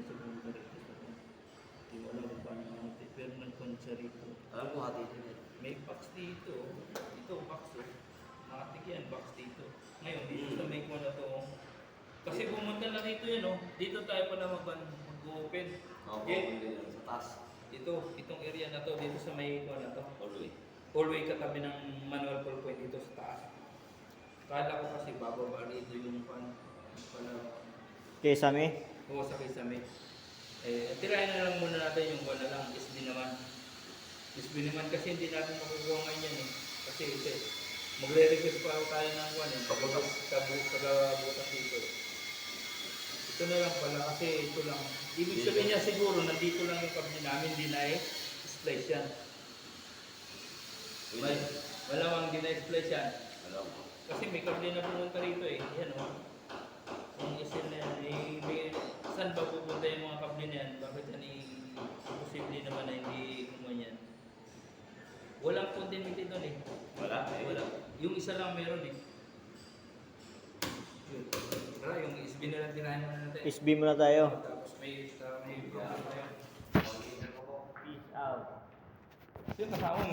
sa bunga rito. Hindi ko alam kung paano mamuti. Pero nagpunta siya rito. Alam ko hati din eh. May box dito. Ito, box oh. Nakatik yan, box dito. Ngayon, dito sa may kuha na to. Kasi pumunta na dito yan oh. Dito tayo pala mag-open. Oo, Okay? din sa taas. Itong area na to, dito sa may kuha na to. Always. Hallway katabi ng manual ball point dito sa taas. Kala ko kasi bababa dito yung pan. Pala. Kesame? Oo, sa kisame. Tirahin na lang muna natin yung wala lang, SB naman. SB naman kasi hindi natin makukuha ngayon yan eh. Kasi magre-request pa ako tayo ng one eh. Pagkabutas dito. Ito na lang pala kasi ito lang. Ibig sabihin niya siguro nandito lang yung kable namin, hindi na splice yan. Malamang hindi na splice yan. Alam mo. Kasi may kable na pumunta rito eh. Yan o. Yung isin na yan, saan ba pupunta yung mga kable na yan? Bakit yan posible naman na hindi kumanyan? Walang continuity doon eh. Wala? Wala. Yung isa lang meron eh. Yun. Tara, yung SB na lang tirahin mo na natin. SB muna tayo. Tapos may tayo. Peace out. Sino kasama mo?